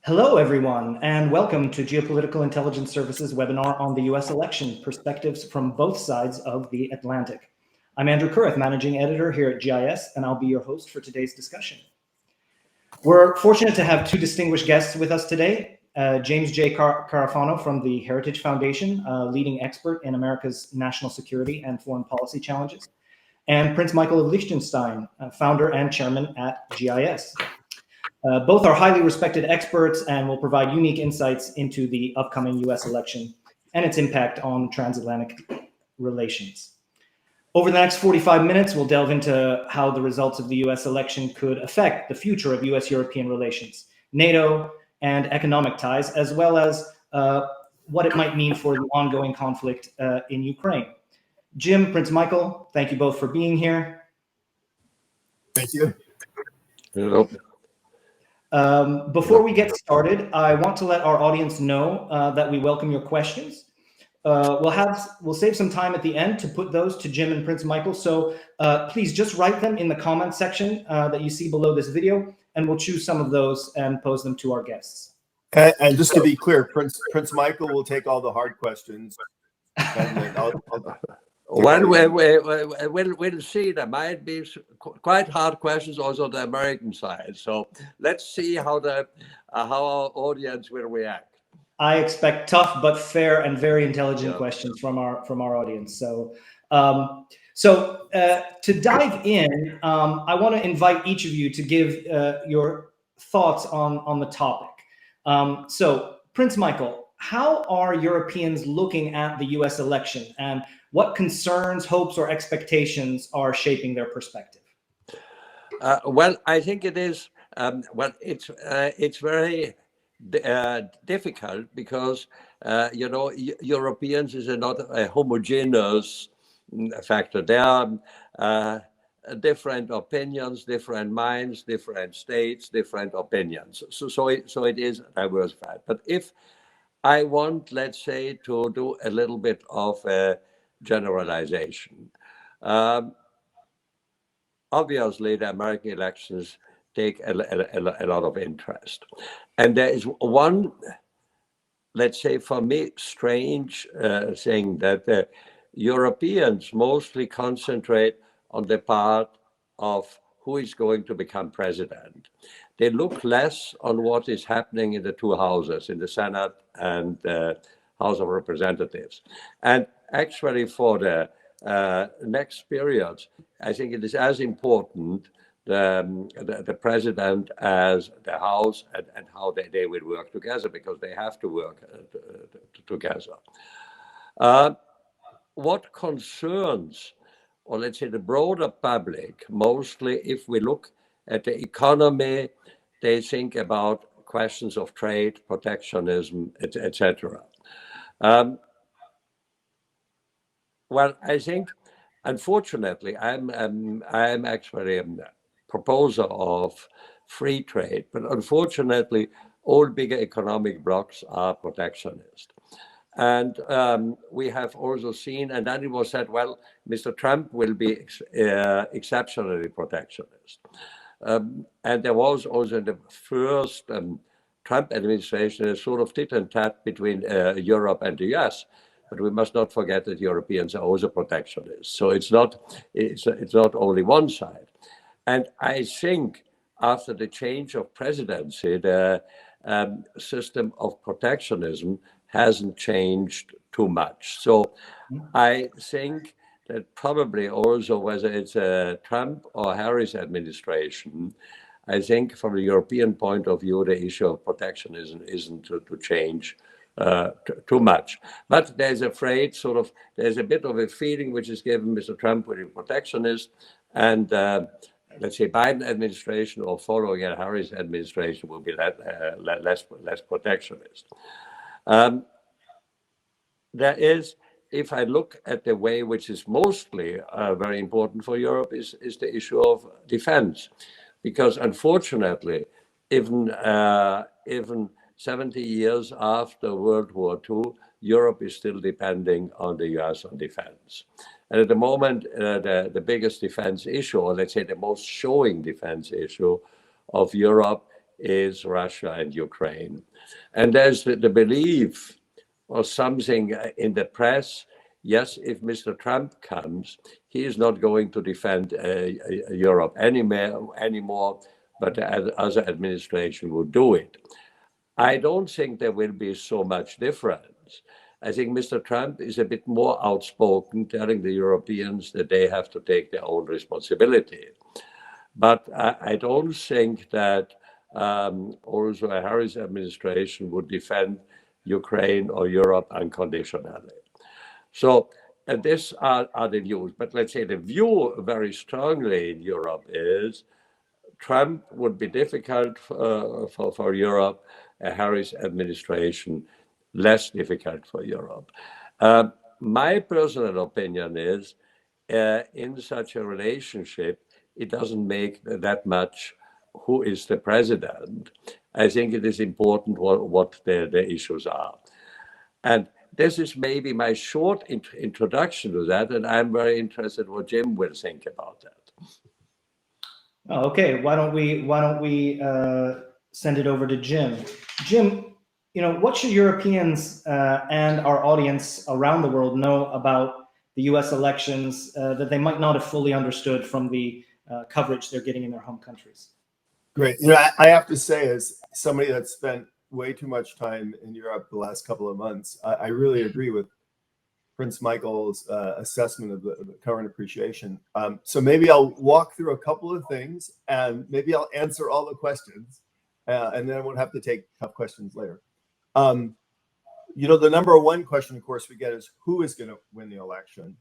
Hello, everyone, and welcome to Geopolitical Intelligence Services webinar on the U.S. election, perspectives from both sides of the Atlantic. I'm Andrew Kurth, Managing Editor here at GIS, and I'll be your host for today's discussion. We're fortunate to have two distinguished guests with us today. James Jay Carafano from the Heritage Foundation, a leading expert in America's national security and foreign policy challenges, and Prince Michael of Liechtenstein, founder and chairman at GIS. Both are highly respected experts and will provide unique insights into the upcoming US election and its impact on transatlantic relations. Over the next 45 minutes, we'll delve into how the results of the US election could affect the future of US-European relations, NATO, and economic ties, as well as what it might mean for the ongoing conflict in Ukraine. Jim, Prince Michael, thank you both for being here. Thank you. Hello. Before we get started, I want to let our audience know that we welcome your questions. We'll save some time at the end to put those to Jim and Prince Michael. So please just write them in the comment section that you see below this video, and we'll choose some of those and pose them to our guests. And just to be clear, Prince Michael will take all the hard questions. And then Well, we'll see. There might be quite hard questions also on the American side. So let's see how our audience will react. I expect tough but fair and very intelligent questions from our audience. So to dive in, I want to invite each of you to give your thoughts on the topic. So Prince Michael, how are Europeans looking at the US election, and what concerns, hopes, or expectations are shaping their perspective? Well, I think it is. It's very difficult because Europeans is not a homogeneous factor. There are different opinions, different minds, different states, different opinions. So it is diversified. But if I want, let's say, to do a little bit of a generalization. Obviously, the American elections take a lot of interest. And there is one, let's say, for me, strange thing that the Europeans mostly concentrate on the part of who is going to become president. They look less on what is happening in the two houses, in the Senate and the House of Representatives. And actually for the next period, I think it is as important the president as the House and how they will work together, because they have to work together. What concerns, or let's say the broader public, mostly if we look at the economy, they think about questions of trade, protectionism, etc. Well, I think, unfortunately, I'm actually a proposer of free trade, but unfortunately, all bigger economic blocs are protectionist. And we have also seen, and then it was said, well, Mr. Trump will be exceptionally protectionist. And there was also in the first Trump administration a sort of tit and tat between Europe and the US. But we must not forget that Europeans are also protectionists. So it's not only one side. And I think after the change of presidency, the system of protectionism hasn't changed too much. So I think that probably also, whether it's a Trump or Harris administration, I think from the European point of view, the issue of protectionism isn't to change too much. But there's there's a bit of a feeling which is given Mr. Trump will be protectionist, and let's say Biden administration or following a Harris administration will be less protectionist. There is, if I look at the way which is mostly very important for Europe, is the issue of defense, because unfortunately, even 70 years after World War II, Europe is still depending on the US on defense. And at the moment, the biggest defense issue, or let's say the most showing defense issue of Europe, is Russia and Ukraine. And there's the belief or something in the press, yes, if Mr. Trump comes, he is not going to defend Europe anymore, but the other administration will do it. I don't think there will be so much difference. I think Mr. Trump is a bit more outspoken, telling the Europeans that they have to take their own responsibility. But I don't think that also a Harris administration would defend Ukraine or Europe unconditionally. So these are the views. But let's say the view very strongly in Europe is Trump would be difficult for Europe, a Harris administration less difficult for Europe. My personal opinion is in such a relationship, it doesn't make that much who is the president. I think it is important what the issues are. And this is maybe my short introduction to that, and I'm very interested what Jim will think about that. Oh, okay, why don't we send it over to Jim? Jim, what should Europeans and our audience around the world know about the U.S. elections that they might not have fully understood from the coverage they're getting in their home countries? Great. I have to say, as somebody that's spent way too much time in Europe the last couple of months, I really agree with Prince Michael's assessment of the current appreciation. So maybe I'll walk through a couple of things, and maybe I'll answer all the questions, and then I won't have to take tough questions later. The number one question, of course, we get is who is going to win the election?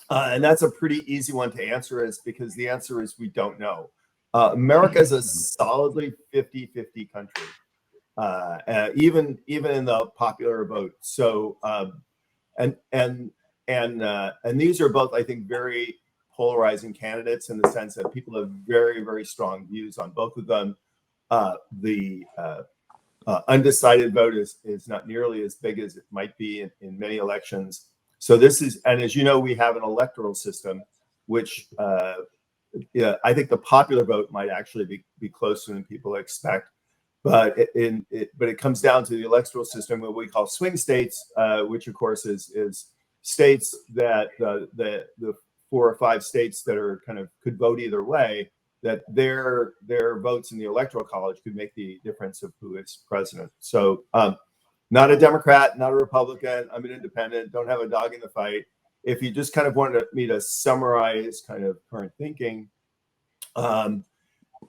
And that's a pretty easy one to answer, because the answer is we don't know. America is a solidly 50-50 country, even in the popular vote. So, and these are both, I think, very polarizing candidates in the sense that people have very, very strong views on both of them. The undecided vote is not nearly as big as it might be in many elections. So this is, and as you know, we have an electoral system, which I think the popular vote might actually be closer than people expect. But it comes down to the electoral system, what we call swing states, which of course is states that the 4 or 5 states that are could vote either way, that their votes in the electoral college could make the difference of who is president. So not a Democrat, not a Republican. I'm an independent. Don't have a dog in the fight. If you just wanted me to summarize current thinking.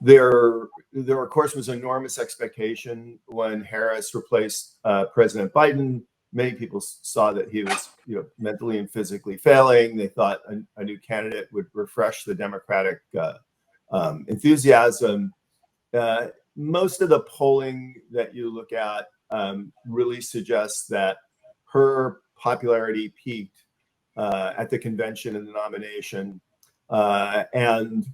There, of course, was enormous expectation when Harris replaced President Biden. Many people saw that he was, mentally and physically failing. They thought a new candidate would refresh the Democratic enthusiasm. Most of the polling that you look at really suggests that her popularity peaked at the convention and the nomination, and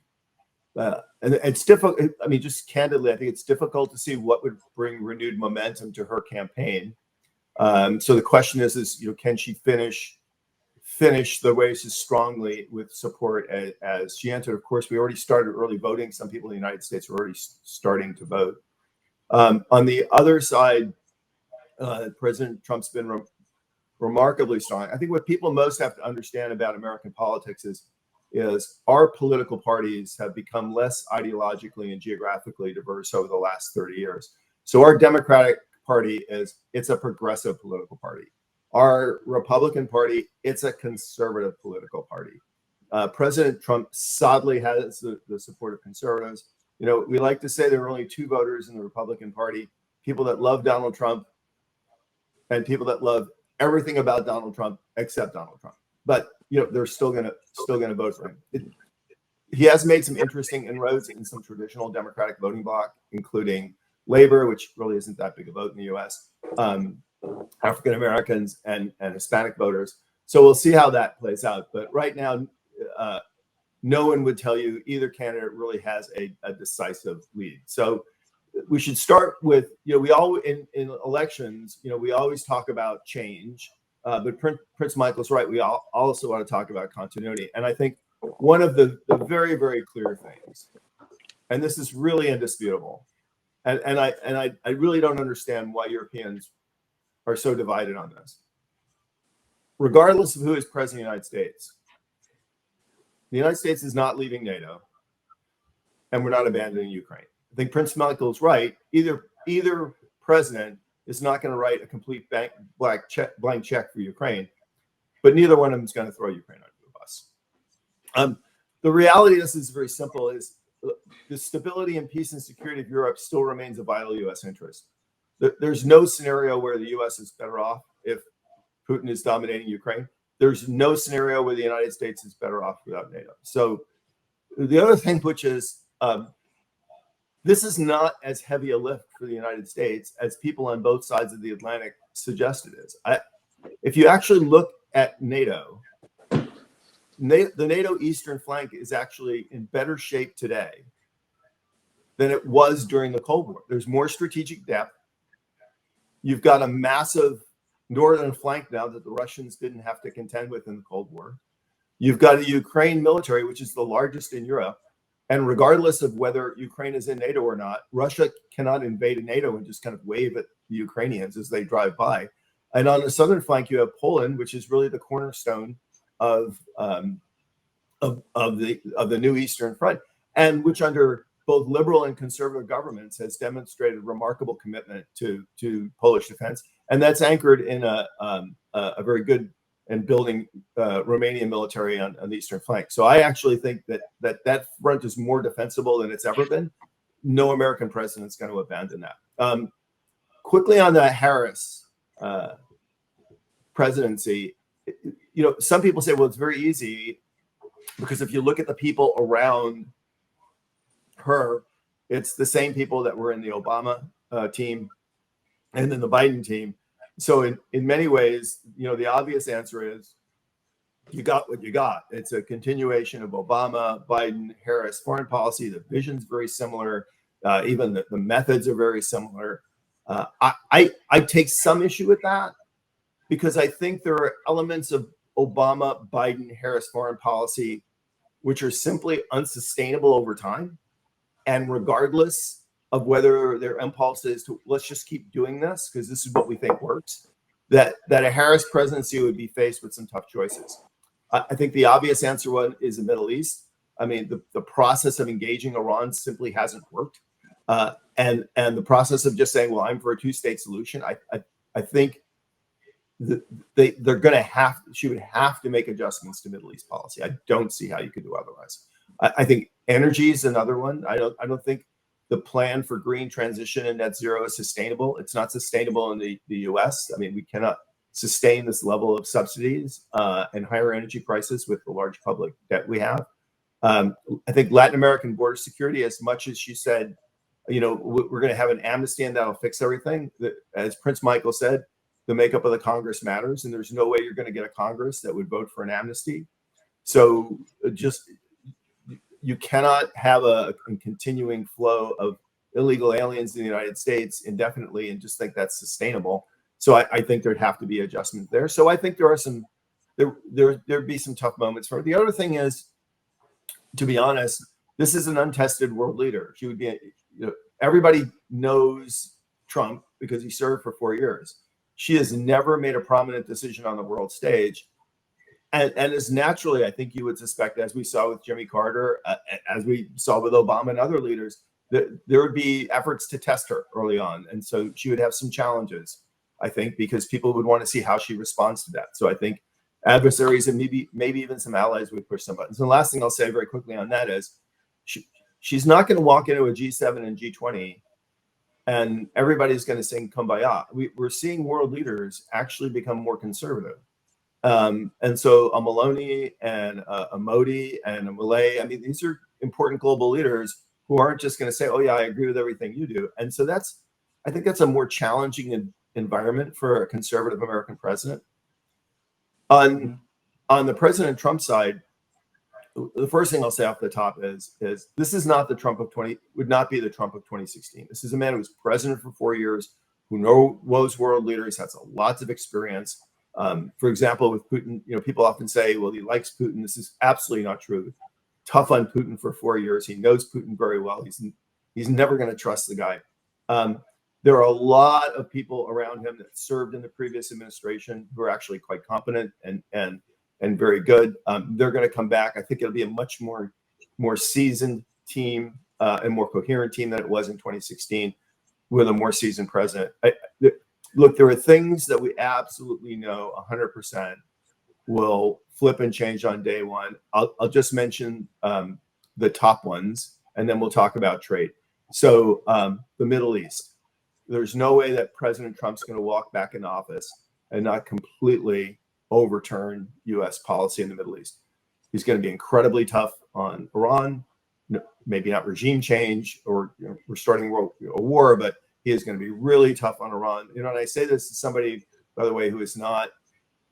it's difficult. I mean, just candidly, I think it's difficult to see what would bring renewed momentum to her campaign. So the question is, can she finish the races strongly with support as she entered? Of course, we already started early voting. Some people in the United States are already starting to vote. On the other side, President Trump's been remarkably strong. I think what people most have to understand about American politics is our political parties have become less ideologically and geographically diverse over the last 30 years. So our Democratic Party it's a progressive political party. Our Republican Party, it's a conservative political party. President Trump sadly has the support of conservatives. We like to say there are only 2 voters in the Republican Party: people that love Donald Trump and people that love everything about Donald Trump except Donald Trump. But they're still gonna vote for him. He has made some interesting inroads in some traditional Democratic voting bloc, including Labor, which really isn't that big a vote in the U.S., African Americans and Hispanic voters. So we'll see how that plays out. But right now, no one would tell you either candidate really has a decisive lead. So we should start with, we all in elections, we always talk about change. But Prince Michael's right. We also want to talk about continuity. And I think one of the very, very clear things, and this is really indisputable, I really don't understand why Europeans are so divided on this. Regardless of who is president of the United States, the United States is not leaving NATO, and we're not abandoning Ukraine. I think Prince Michael is right. Either president is not going to write a complete blank check for Ukraine, but neither one of them is going to throw Ukraine under the bus. The reality of this is very simple: is the stability and peace and security of Europe still remains a vital U.S. interest. There's no scenario where the U.S. is better off if Putin is dominating Ukraine. There's no scenario where the United States is better off without NATO. So the other thing, which is this is not as heavy a lift for the United States as people on both sides of the Atlantic suggest it is. If you actually look at NATO, the NATO eastern flank is actually in better shape today than it was during the Cold War. There's more strategic depth. You've got a massive northern flank now that the Russians didn't have to contend with in the Cold War. You've got a Ukraine military, which is the largest in Europe. And regardless of whether Ukraine is in NATO or not, Russia cannot invade NATO and just kind of wave at the Ukrainians as they drive by. And on the southern flank, you have Poland, which is really the cornerstone of the new Eastern Front, and which under both liberal and conservative governments has demonstrated remarkable commitment to Polish defense, and that's anchored in a very good and building Romanian military on the eastern flank. So I actually think that front is more defensible than it's ever been. No American president is going to abandon that. Quickly on the Harris presidency, some people say, well, it's very easy because if you look at the people around her, it's the same people that were in the Obama team and then the Biden team. So in many ways, the obvious answer is you got what you got. It's a continuation of Obama, Biden, Harris foreign policy. The vision's very similar. Even the methods are very similar. I take some issue with that because I think there are elements of Obama, Biden, Harris foreign policy which are simply unsustainable over time. And regardless of whether their impulse is to let's just keep doing this because this is what we think works, that a Harris presidency would be faced with some tough choices. I think the obvious answer one is the Middle East. I mean, the process of engaging Iran simply hasn't worked. And the process of just saying, well, I'm for a two-state solution, I think they're going to she would have to make adjustments to Middle East policy. I don't see how you could do otherwise. I think energy is another one. I don't think the plan for green transition and net zero is sustainable. It's not sustainable in the US. I mean, we cannot sustain this level of subsidies and higher energy prices with the large public debt we have. I think Latin American border security, as much as she said, we're going to have an amnesty and that'll fix everything. As Prince Michael said, the makeup of the Congress matters, and there's no way you're going to get a Congress that would vote for an amnesty. So you cannot have a continuing flow of illegal aliens in the United States indefinitely and just think that's sustainable. So I think there'd have to be adjustment there. So I think there'd be some tough moments for her. The other thing is, to be honest, this is an untested world leader. She would be, everybody knows Trump because he served for 4 years. She has never made a prominent decision on the world stage. And as naturally, I think you would suspect, as we saw with Jimmy Carter, as we saw with Obama and other leaders, that there would be efforts to test her early on. And so she would have some challenges, I think, because people would want to see how she responds to that. So I think adversaries and maybe even some allies would push some buttons. And the last thing I'll say very quickly on that is she's not going to walk into a G7 and G20 and everybody's going to sing Kumbaya. We're seeing world leaders actually become more conservative. And so a Maloney and a Modi and a Milei, I mean, these are important global leaders who aren't just going to say, oh yeah, I agree with everything you do. And so I think that's a more challenging environment for a conservative American president. On the President Trump side, the first thing I'll say off the top is this is not the Trump of would not be the Trump of 2016. This is a man who was president for 4 years, who knows world leaders, has lots of experience. For example, with Putin, people often say, well, he likes Putin. This is absolutely not true. Tough on Putin for 4 years. He knows Putin very well. He's never going to trust the guy. There are a lot of people around him that served in the previous administration who are actually quite competent and very good. They're going to come back. I think it'll be a much more seasoned team and more coherent team than it was in 2016 with a more seasoned president. Look, there are things that we absolutely know 100% will flip and change on day one. I'll just mention the top ones, and then we'll talk about trade. So the Middle East. There's no way that President Trump's going to walk back in office and not completely overturn U.S. policy in the Middle East. He's going to be incredibly tough on Iran, maybe not regime change or we're starting a war, but he is going to be really tough on Iran. And I say this to somebody, by the way, who is not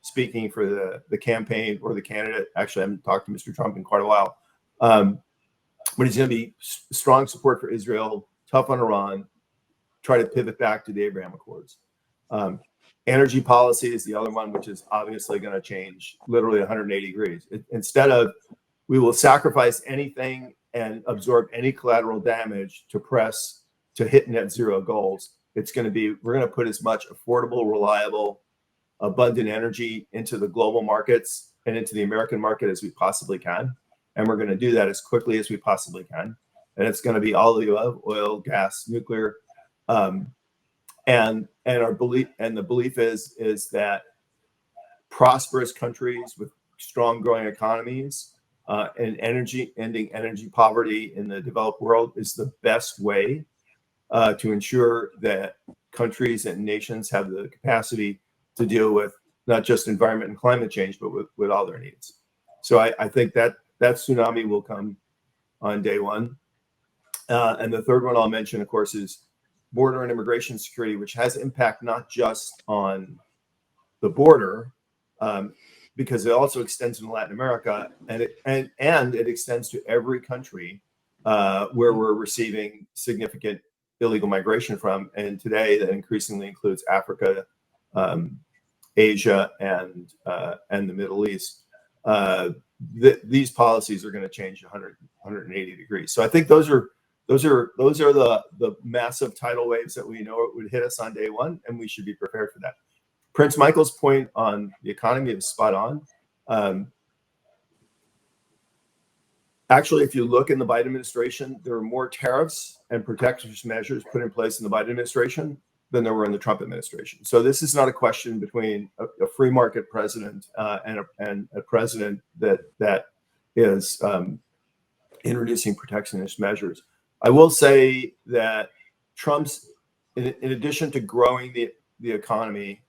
speaking for the campaign or the candidate. Actually, I haven't talked to Mr. Trump in quite a while. But he's going to be strong support for Israel, tough on Iran, try to pivot back to the Abraham Accords. Energy policy is the other one, which is obviously going to change literally 180 degrees. Instead of we will sacrifice anything and absorb any collateral damage to hit net zero goals, it's going to be we're going to put as much affordable, reliable, abundant energy into the global markets and into the American market as we possibly can. And we're going to do that as quickly as we possibly can. And it's going to be all of the above: oil, gas, nuclear. And our belief, and the belief is that prosperous countries with strong growing economies and ending energy poverty in the developed world is the best way to ensure that countries and nations have the capacity to deal with not just environment and climate change, but with all their needs. So I think that tsunami will come on day one. And the third one I'll mention, of course, is border and immigration security, which has impact not just on the border, because it also extends into Latin America, and it extends to every country where we're receiving significant illegal migration from. And today, that increasingly includes Africa, Asia, and the Middle East. These policies are going to change 180 degrees. So I think those are the massive tidal waves that we know would hit us on day one, and we should be prepared for that. Prince Michael's point on the economy is spot on. Actually, if you look in the Biden administration, there are more tariffs and protectionist measures put in place in the Biden administration than there were in the Trump administration. So this is not a question between a free market president and a president that is introducing protectionist measures. I will say that Trump's, in addition to growing the economy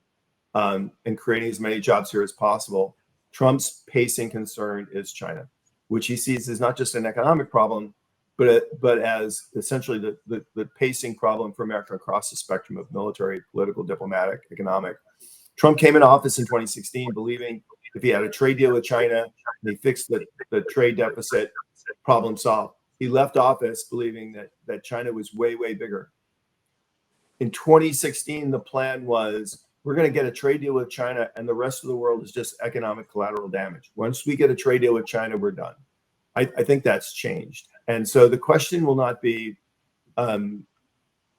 and creating as many jobs here as possible, Trump's pacing concern is China, which he sees as not just an economic problem, but as essentially the pacing problem for America across the spectrum of military, political, diplomatic, economic. Trump came into office in 2016 believing if he had a trade deal with China and he fixed the trade deficit, problem solved. He left office believing that China was way, way bigger. In 2016, the plan was we're going to get a trade deal with China and the rest of the world is just economic collateral damage. Once we get a trade deal with China, we're done. I think that's changed. And so the question will not be,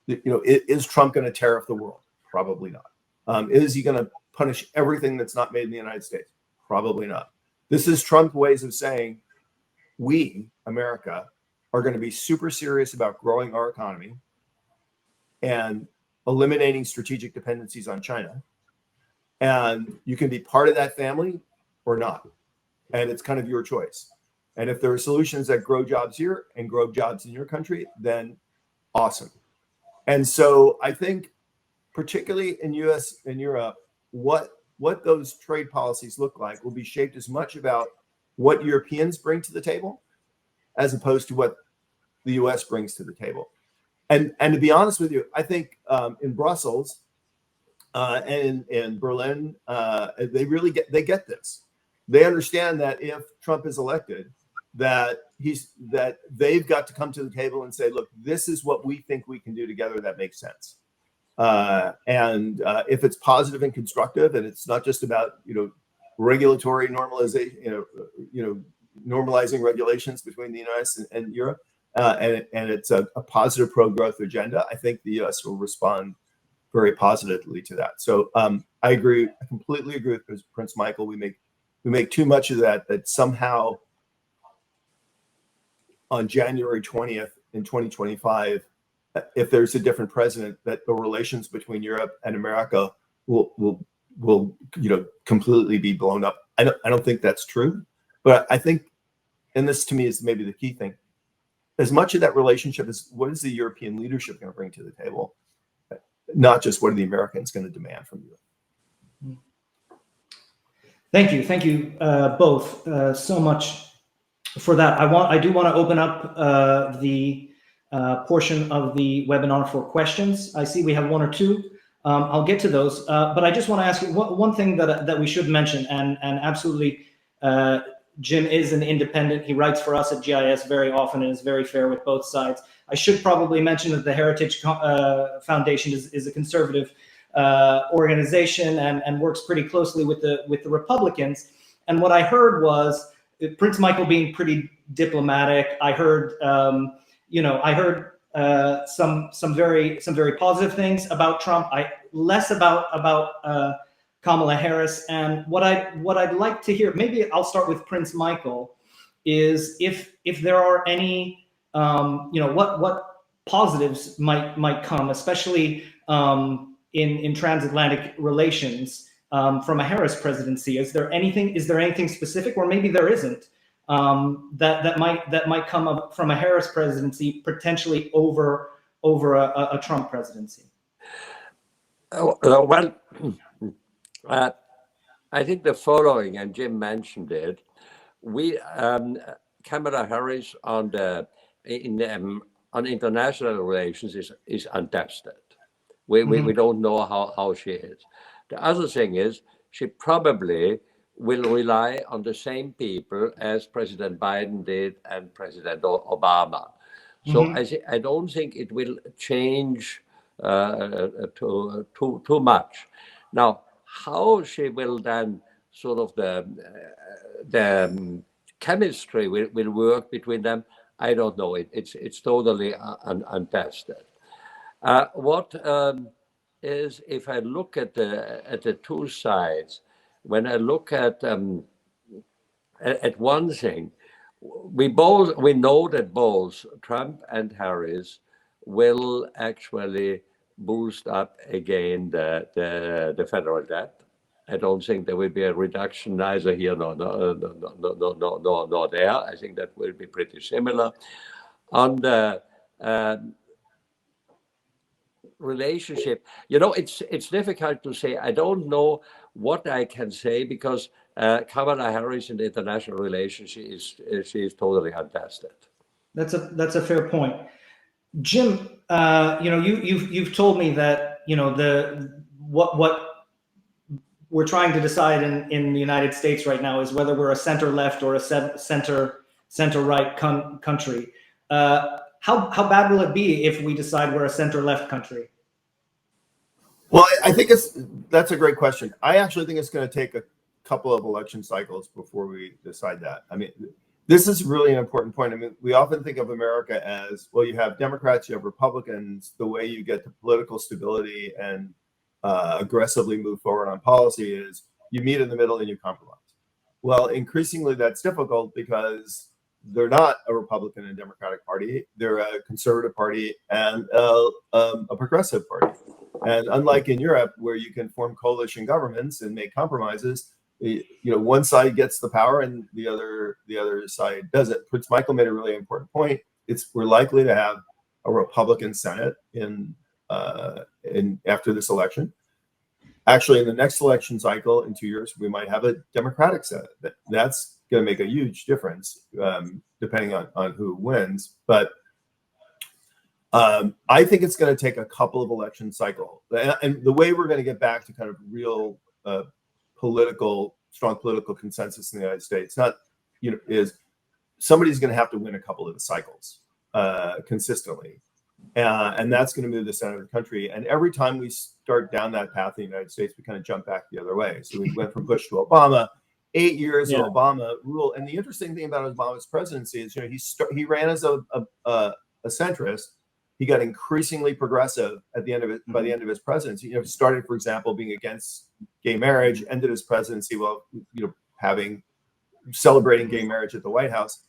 is Trump going to tariff the world? Probably not. Is he going to punish everything that's not made in the United States? Probably not. This is Trump's ways of saying we, America, are going to be super serious about growing our economy and eliminating strategic dependencies on China. And you can be part of that family or not. And it's kind of your choice. And if there are solutions that grow jobs here and grow jobs in your country, then awesome. And so I think, particularly in US and Europe, what those trade policies look like will be shaped as much about what Europeans bring to the table as opposed to what the US brings to the table. And to be honest with you, I think in Brussels and in Berlin, they get this. They understand that if Trump is elected, that they've got to come to the table and say, look, this is what we think we can do together that makes sense. And if it's positive and constructive, and it's not just about regulatory normalization, normalizing regulations between the US and Europe, and it's a positive pro-growth agenda, I think the U.S. will respond very positively to that. So I agree. I completely agree with Prince Michael. We make too much of that somehow on January 20th in 2025, if there's a different president, that the relations between Europe and America will completely be blown up. I don't think that's true, but I think, and this to me is maybe the key thing, as much of that relationship is what is the European leadership going to bring to the table, not just what are the Americans going to demand from you. Thank you both so much for that. I do want to open up the portion of the webinar for questions. I see we have one or two. I'll get to those, but I just want to ask you one thing that we should mention, and absolutely, Jim is an independent. He writes for us at GIS very often and is very fair with both sides. I should probably mention that the Heritage Foundation is a conservative organization and works pretty closely with the Republicans. And what I heard was Prince Michael being pretty diplomatic. I heard, some very positive things about Trump. Less about Kamala Harris. And what I'd like to hear, maybe I'll start with Prince Michael, is if there are any, what positives might come, especially in transatlantic relations from a Harris presidency. Is there anything specific, or maybe there isn't, that might come up from a Harris presidency potentially over a Trump presidency? Well, I think the following, and Jim mentioned it, Kamala Harris on international relations is untested. We don't know how she is. The other thing is she probably will rely on the same people as President Biden did and President Obama. So I don't think it will change too much. Now, how she will then sort of the chemistry will work between them, I don't know. It's totally untested. What is, if I look at the two sides, when I look at one thing, we know that both Trump and Harris will actually boost up again the federal debt. I don't think there will be a reduction neither here nor there. I think that will be pretty similar. On the relationship, it's difficult to say. I don't know what I can say because Kamala Harris in the international relationship she is totally untested. That's a fair point. Jim, you've told me that what we're trying to decide in the United States right now is whether we're a center left or a center right country. How bad will it be if we decide we're a center left country? Well, I think that's a great question. I actually think it's going to take a couple of election cycles before we decide that. I mean, this is really an important point. I mean, we often think of America as, well, you have Democrats, you have Republicans. The way you get to political stability and aggressively move forward on policy is you meet in the middle and you compromise. Well, increasingly that's difficult because they're not a Republican and Democratic party. They're a conservative party and a progressive party. And unlike in Europe, where you can form coalition governments and make compromises, one side gets the power and the other side doesn't. Prince Michael made a really important point. We're likely to have a Republican Senate in after this election. Actually, in the next election cycle in 2 years, we might have a Democratic Senate. That's going to make a huge difference depending on who wins. But I think it's going to take a couple of election cycles. And the way we're going to get back to kind of real strong political consensus in the United States, is somebody's going to have to win a couple of the cycles consistently. And that's going to move the center of the country. And every time we start down that path in the United States, we kind of jump back the other way. So we went from Bush to Obama. 8 years Yeah. of Obama rule. And the interesting thing about Obama's presidency is, he ran as a centrist. He got increasingly progressive at the end of it. By the end of his presidency, he started, for example, being against gay marriage. Ended his presidency while celebrating gay marriage at the White House.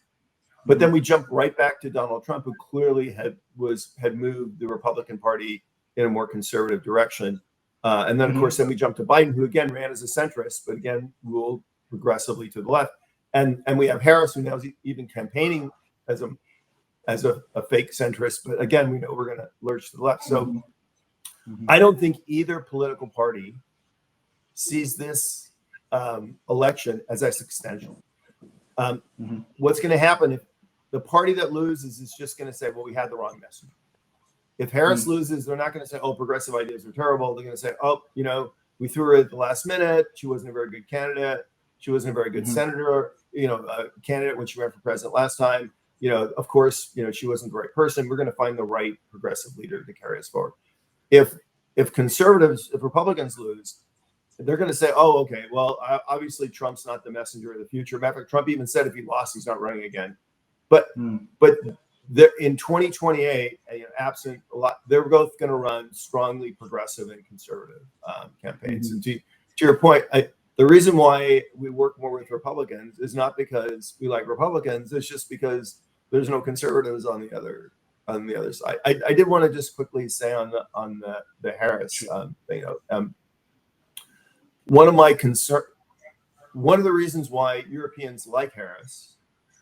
But then we jumped right back to Donald Trump, who clearly had moved the Republican Party in a more conservative direction. And then, of course, we jumped to Biden, who again ran as a centrist, but again ruled progressively to the left. And we have Harris, who now is even campaigning as a fake centrist, but again, we know we're going to lurch to the left. So I don't think either political party sees this election as existential. What's going to happen if the party that loses is just going to say, well, we had the wrong message. If Harris loses, they're not going to say, oh, progressive ideas are terrible. They're going to say, oh, we threw her at the last minute. She wasn't a very good candidate. She wasn't a very good senator, candidate when she ran for president last time. Of course, she wasn't the right person. We're going to find the right progressive leader to carry us forward. If Republicans lose, they're going to say, oh, okay, well, obviously Trump's not the messenger of the future. Matter of fact, Trump even said if he lost, he's not running again. But in 2028, absent a lot, they're both going to run strongly progressive and conservative campaigns. And to your point, the reason why we work more with Republicans is not because we like Republicans. It's just because there's no conservatives on the other side. I did want to just quickly say on the Harris thing. One of the reasons why Europeans like Harris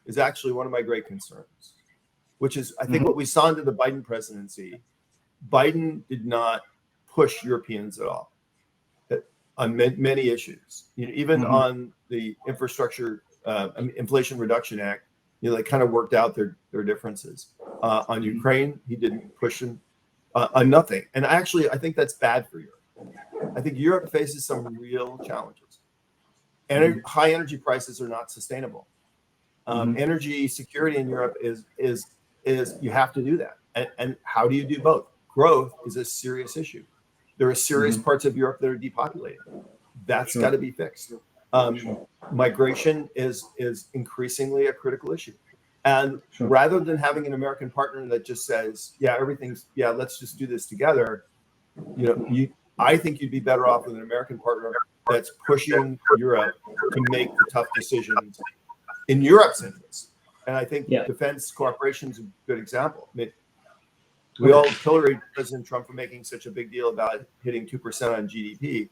is actually one of my great concerns, which is I think what we saw under the Biden presidency. Biden did not push Europeans at all on many issues. Even on the infrastructure, Inflation Reduction Act, they kind of worked out their differences. On Ukraine, he didn't push him on nothing. And I think that's bad for Europe. I think Europe faces some real challenges. High energy prices are not sustainable. Energy security in Europe is you have to do that. And how do you do both? Growth is a serious issue. There are serious parts of Europe that are depopulated. That's got to be fixed. Migration is increasingly a critical issue. And rather than having an American partner that just says, let's just do this together, I think you'd be better off with an American partner that's pushing Europe to make the tough decisions in Europe's interest. And I think defense cooperation is a good example. I mean, we all pilloried President Trump for making such a big deal about hitting 2% on GDP.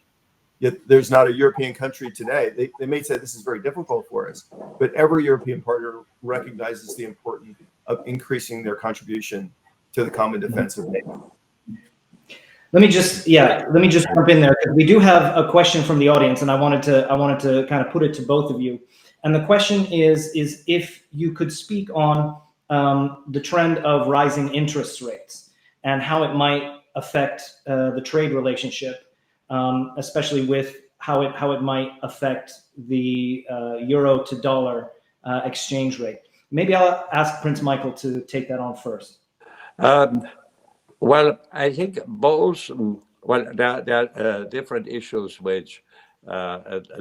Yet there's not a European country today. They may say this is very difficult for us, but every European partner recognizes the importance of increasing their contribution to the common defense of NATO. Let me just jump in there. We do have a question from the audience, and I wanted to kind of put it to both of you. And the question is if you could speak on the trend of rising interest rates and how it might affect the trade relationship, especially with how it might affect the euro to dollar exchange rate. Maybe I'll ask Prince Michael to take that on first. Well, I think both. There are different issues which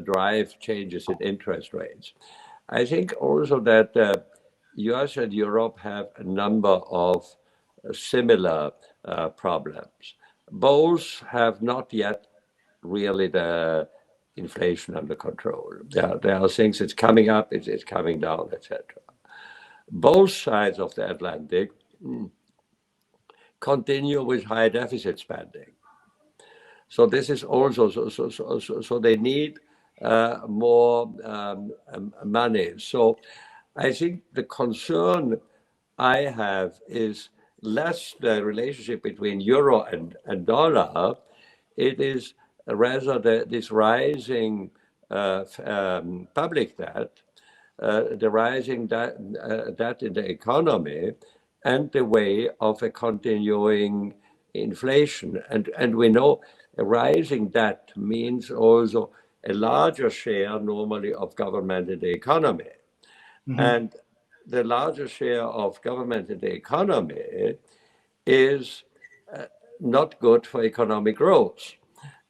drive changes in interest rates. I think also that US and Europe have a number of similar problems. Both have not yet really the inflation under control. There are things, it's coming up, it's coming down, etc. Both sides of the Atlantic continue with high deficit spending. So this is also, so they need more money. So I think the concern I have is less the relationship between euro and dollar. It is rather this rising public debt, the rising debt in the economy, and the way of a continuing inflation. And we know a rising debt means also a larger share normally of government in the economy. And the larger share of government in the economy is not good for economic growth.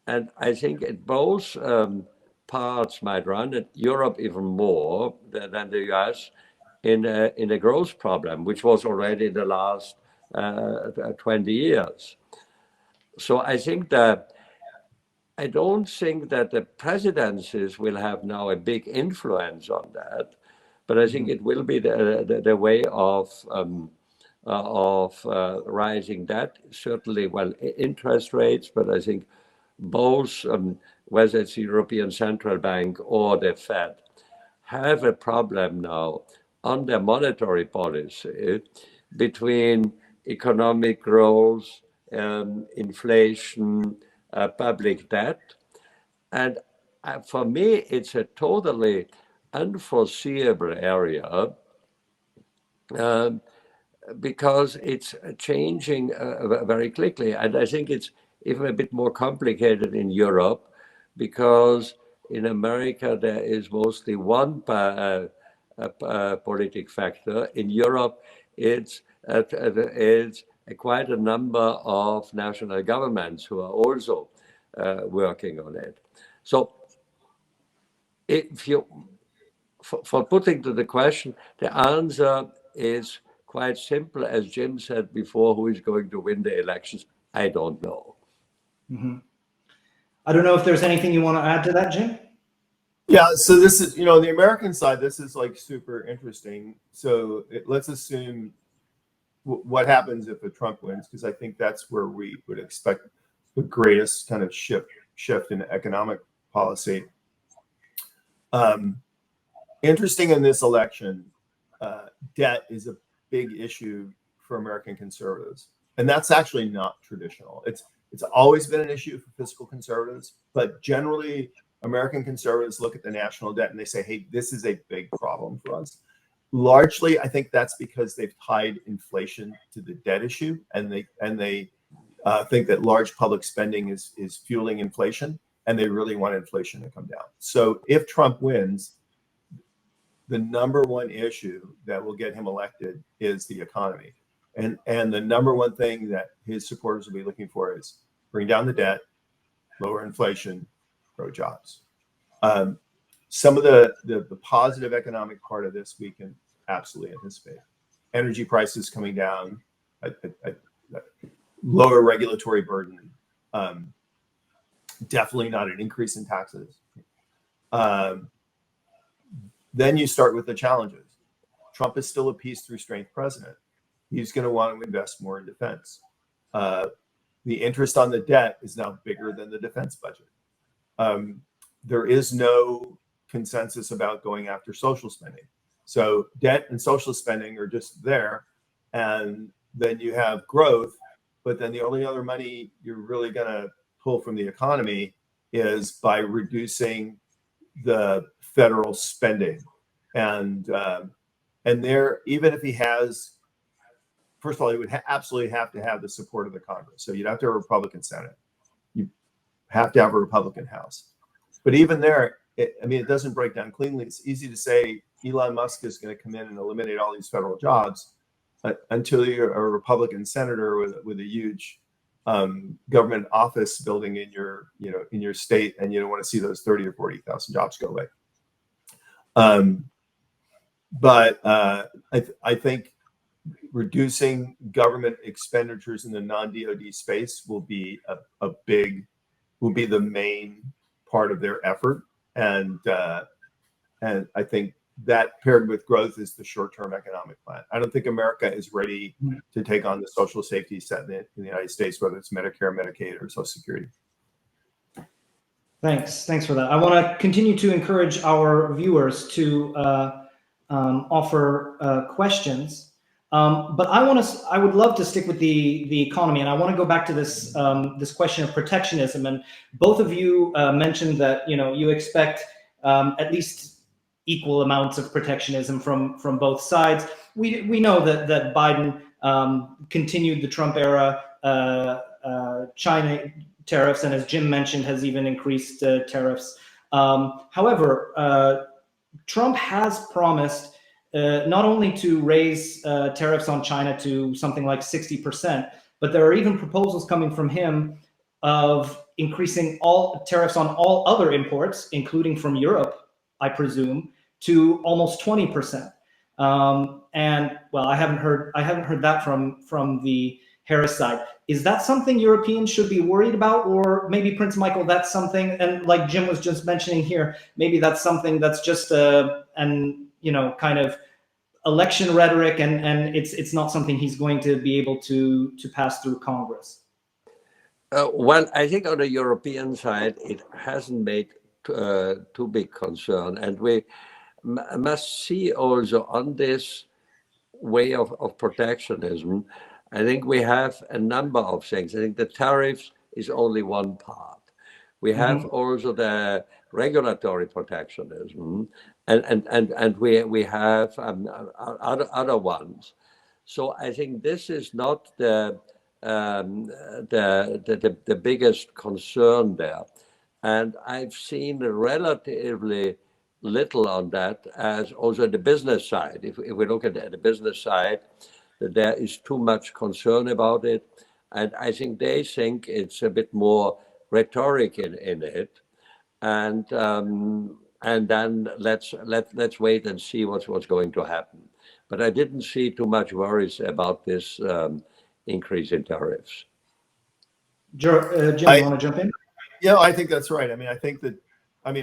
And I think both parts might run, and Europe even more than the US, in a growth problem, which was already the last 20 years. So I don't think that the presidencies will have now a big influence on that, but I think it will be the way of rising debt, certainly, well, interest rates, but I think both, whether it's the European Central Bank or the Fed, have a problem now on their monetary policy between economic growth, inflation, public debt. And for me, it's a totally unforeseeable area, because it's changing very quickly. And I think it's even a bit more complicated in Europe, because in America there is mostly one politic factor. In Europe, it's quite a number of national governments who are also working on it. So if you, for putting to the question, the answer is quite simple. As Jim said before, who is going to win the elections? I don't know. Mm-hmm. I don't know if there's anything you want to add to that, Jim? Yeah, so this is, on the American side, this is like super interesting. So let's assume what happens if a Trump wins, because I think that's where we would expect the greatest kind of shift in economic policy. Interesting in this election, debt is a big issue for American conservatives, and that's actually not traditional. It's always been an issue for fiscal conservatives, but generally American conservatives look at the national debt and they say, hey, this is a big problem for us. Largely, I think that's because they've tied inflation to the debt issue, and they think that large public spending is fueling inflation, and they really want inflation to come down. So if Trump wins, the number one issue that will get him elected is the economy. And the number one thing that his supporters will be looking for is bring down the debt, lower inflation, grow jobs. Some of the positive economic part of this we can absolutely anticipate. Energy prices coming down, lower regulatory burden, definitely not an increase in taxes. Then you start with the challenges. Trump is still a peace through strength president. He's going to want to invest more in defense. The interest on the debt is now bigger than the defense budget. There is no consensus about going after social spending. So debt and social spending are just there. And then you have growth, but then the only other money you're really going to pull from the economy is by reducing the federal spending. And there, even if he has, first of all, he would absolutely have to have the support of the Congress. So you'd have to have a Republican Senate. You have to have a Republican House. But even there, it doesn't break down cleanly. It's easy to say Elon Musk is going to come in and eliminate all these federal jobs until you're a Republican senator with a huge government office building in your state, and you don't want to see those 30 or 40,000 jobs go away. But I think reducing government expenditures in the non-DoD space will be the main part of their effort, and I think that paired with growth is the short-term economic plan. I don't think America is ready to take on the social safety set in the United States, whether it's Medicare, Medicaid, or Social Security. Thanks for that. I want to continue to encourage our viewers to offer questions, but I would love to stick with the economy, and I want to go back to this this question of protectionism. And both of you mentioned that you expect at least equal amounts of protectionism from both sides. We know that Biden continued the Trump era China tariffs, and as Jim mentioned, has even increased tariffs. However, Trump has promised not only to raise tariffs on China to something like 60%, but there are even proposals coming from him of increasing all tariffs on all other imports, including from Europe, I presume, to almost 20%. And well, I haven't heard that from the Harris side. Is that something Europeans should be worried about? Or maybe, Prince Michael, that's something, and like Jim was just mentioning here, maybe that's something that's just kind of election rhetoric, and it's not something he's going to be able to pass through Congress. Well, I think on the European side, it hasn't made too big concern. And we must see also on this way of protectionism, I think we have a number of things. I think the tariffs is only one part. We have also the regulatory protectionism, and we have other ones. So I think this is not the biggest concern there. And I've seen relatively little on that as also the business side. If we look at the business side, that there is too much concern about it. And I think they think it's a bit more rhetoric in it. And then let's wait and see what's going to happen. But I didn't see too much worries about this increase in tariffs. Jim, you want to jump in? Yeah, I think that's right. I mean,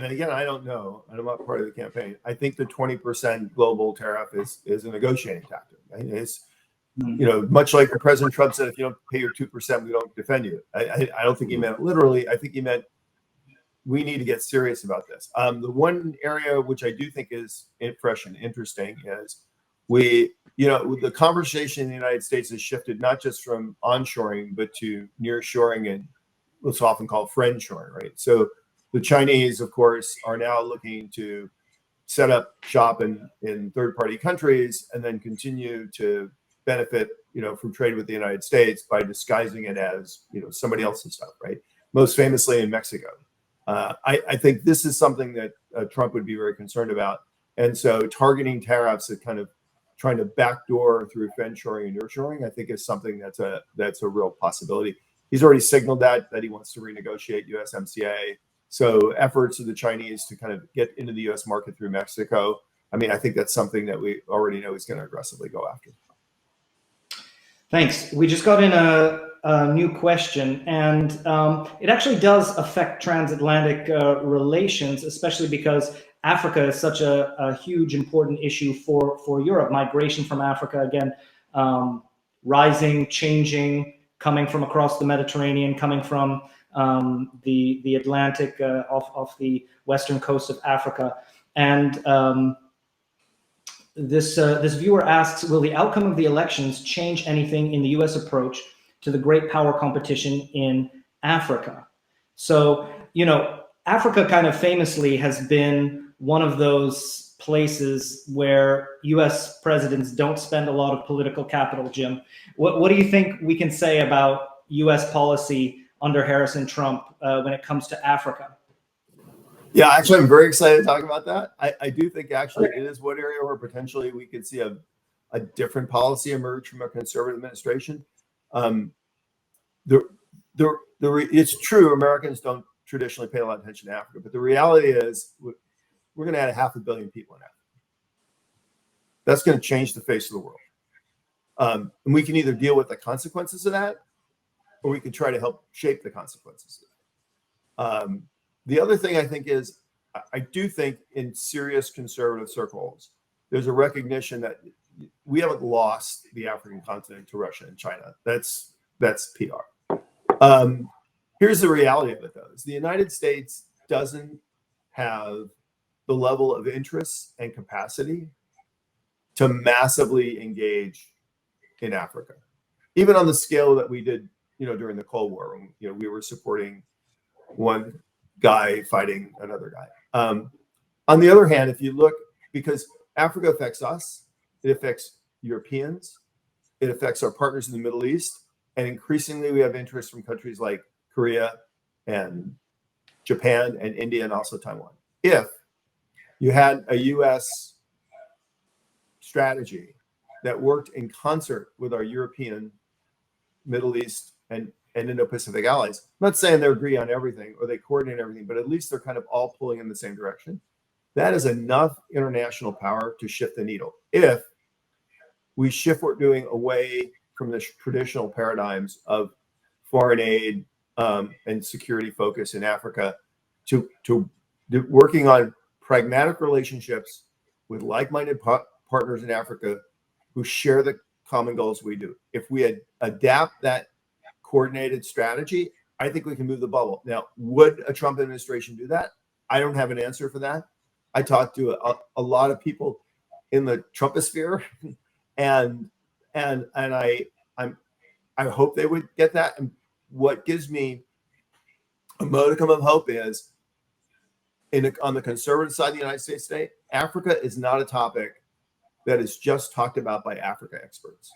again, I don't know, and I'm not part of the campaign. I think the 20% global tariff is a negotiating tactic. Right? It's, much like President Trump said, if you don't pay your 2%, we don't defend you. I don't think he meant it literally. I think he meant we need to get serious about this. The one area which I do think is fresh and interesting is the conversation in the United States has shifted not just from onshoring, but to nearshoring and what's often called friendshoring, right? So the Chinese, of course, are now looking to set up shop in third-party countries and then continue to benefit, from trade with the United States by disguising it as, somebody else's stuff, right? Most famously in Mexico. I think this is something that Trump would be very concerned about. And so targeting tariffs at kind of trying to backdoor through friendshoring and nearshoring, I think is something that's a real possibility. He's already signaled that he wants to renegotiate USMCA. So efforts of the Chinese to kind of get into the U.S. market through Mexico, I think that's something that we already know he's going to aggressively go after. Thanks. We just got in a new question, and it actually does affect transatlantic relations, especially because Africa is such a huge, important issue for Europe. Migration from Africa, again, rising, changing, coming from across the Mediterranean, coming from the Atlantic off the western coast of Africa. And this viewer asks, will the outcome of the elections change anything in the U.S. approach to the great power competition in Africa? So, Africa kind of famously has been one of those places where U.S. presidents don't spend a lot of political capital, Jim. What do you think we can say about U.S. policy under Harris and Trump when it comes to Africa? Yeah, actually, I'm very excited to talk about that. I do think actually it is one area where potentially we could see a different policy emerge from a conservative administration. It's true, Americans don't traditionally pay a lot of attention to Africa, but the reality is we're going to add 500 million people in Africa. That's going to change the face of the world. And we can either deal with the consequences of that, or we can try to help shape the consequences. The other thing I think is, I do think in serious conservative circles, there's a recognition that we haven't lost the African continent to Russia and China. That's PR. Here's the reality of it, though. Is the United States doesn't have the level of interest and capacity to massively engage in Africa, even on the scale that we did, during the Cold War, when we were supporting one guy fighting another guy. On the other hand, if you look, because Africa affects us, it affects Europeans, it affects our partners in the Middle East, and increasingly we have interest from countries like Korea and Japan and India and also Taiwan. If you had a U.S. strategy that worked in concert with our European, Middle East, and and Indo-Pacific allies. I'm not saying they agree on everything or they coordinate everything, but at least they're kind of all pulling in the same direction. That is enough international power to shift the needle. If we shift what we're doing away from the traditional paradigms of foreign aid and security focus in Africa to working on pragmatic relationships with like-minded partners in Africa who share the common goals we do. If we adapt that coordinated strategy, I think we can move the bubble. Now, would a Trump administration do that? I don't have an answer for that. I talked to a lot of people in the Trumposphere, and I hope they would get that. And what gives me a modicum of hope is on the conservative side of the United States today, Africa is not a topic that is just talked about by Africa experts.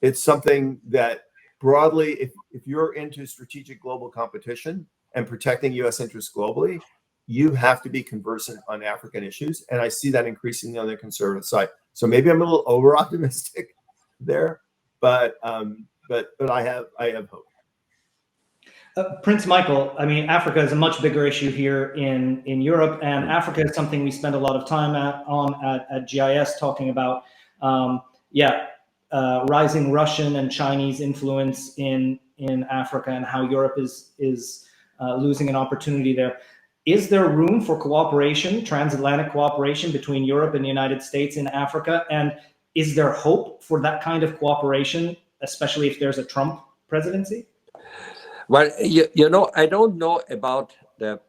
It's something that broadly, if you're into strategic global competition and protecting U.S. interests globally, you have to be conversant on African issues. And I see that increasingly on the conservative side. So maybe I'm a little over optimistic there, but I have hope. Prince Michael, I mean, Africa is a much bigger issue here in Europe, and Africa is something we spend a lot of time at GIS talking about. Rising Russian and Chinese influence in Africa and how Europe is losing an opportunity there. Is there room for cooperation, transatlantic cooperation between Europe and the United States in Africa? And is there hope for that kind of cooperation, especially if there's a Trump presidency? Well, you know, I don't know about the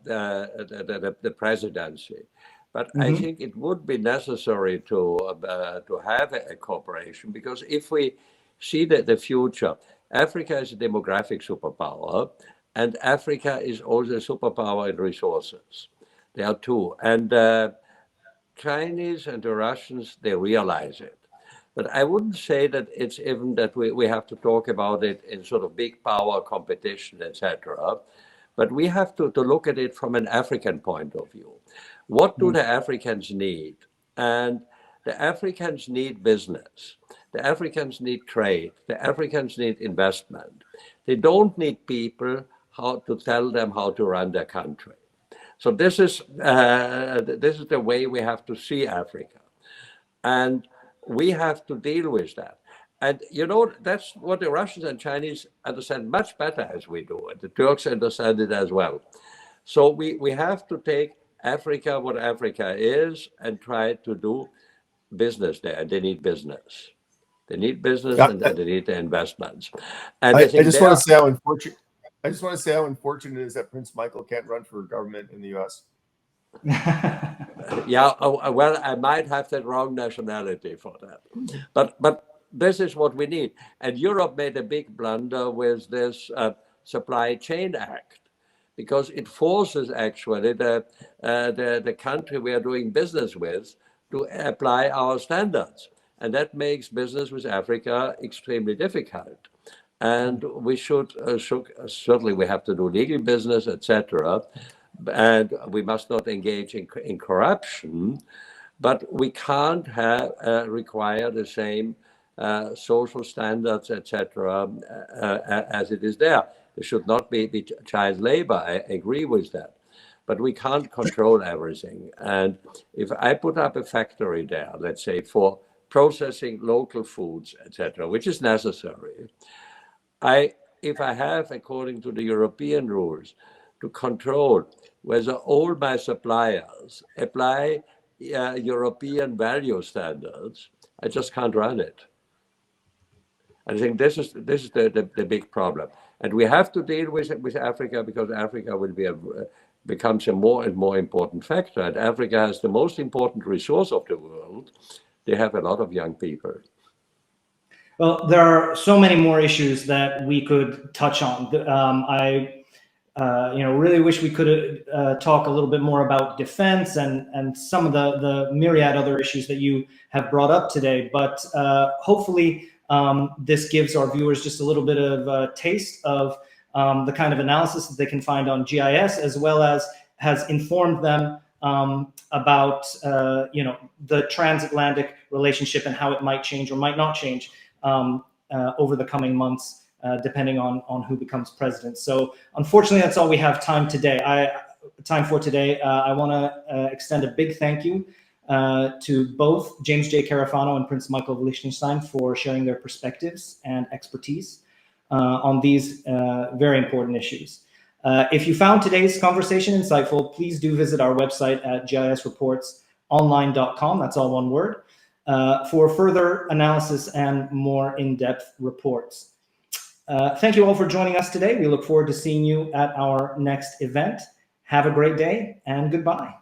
presidency, but I think it would be necessary to have a cooperation, because if we see that the future, Africa is a demographic superpower, and Africa is also a superpower in resources. There are two, and Chinese and the Russians, they realize it. But I wouldn't say that it's even that we have to talk about it in sort of big power competition, etc. But we have to look at it from an African point of view. What do the Africans need? And the Africans need business. The Africans need trade. The Africans need investment. They don't need people how to tell them how to run their country. So this is the way we have to see Africa. And we have to deal with that. And, you know, that's what the Russians and Chinese understand much better as we do it. The Turks understand it as well. So we have to take Africa, what Africa is, and try to do business there. They need business. They need business, and they need the investments. And I just want to say how unfortunate. I just want to say how unfortunate it is that Prince Michael can't run for government in the U.S. Yeah, well, I might have the wrong nationality for that, but this is what we need. And Europe made a big blunder with this Supply Chain Act, because it forces actually the country we are doing business with to apply our standards, and that makes business with Africa extremely difficult. And we should certainly we have to do legal business, etc. And we must not engage in corruption, but we can't require the same social standards, etc., as it is there. There should not be child labor. I agree with that, but we can't control everything. And if I put up a factory there, let's say for processing local foods, etc., which is necessary, if I have, according to the European rules, to control whether all my suppliers apply European value standards, I just can't run it. I think this is the big problem, and we have to deal with Africa, because Africa will becomes a more and more important factor. And Africa has the most important resource of the world. They have a lot of young people. Well, there are so many more issues that we could touch on. I really wish we could talk a little bit more about defense and some of the myriad other issues that you have brought up today. But hopefully this gives our viewers just a little bit of a taste of the kind of analysis that they can find on GIS, as well as has informed them about the transatlantic relationship and how it might change or might not change over the coming months depending on who becomes president. So unfortunately, that's all we have time for today. I want to extend a big thank you to both James J. Carafano and Prince Michael of Liechtenstein for sharing their perspectives and expertise on these very important issues. If you found today's conversation insightful, please do visit our website at gisreportsonline.com, that's all one word, for further analysis and more in-depth reports. Thank you all for joining us today. We look forward to seeing you at our next event. Have a great day and goodbye.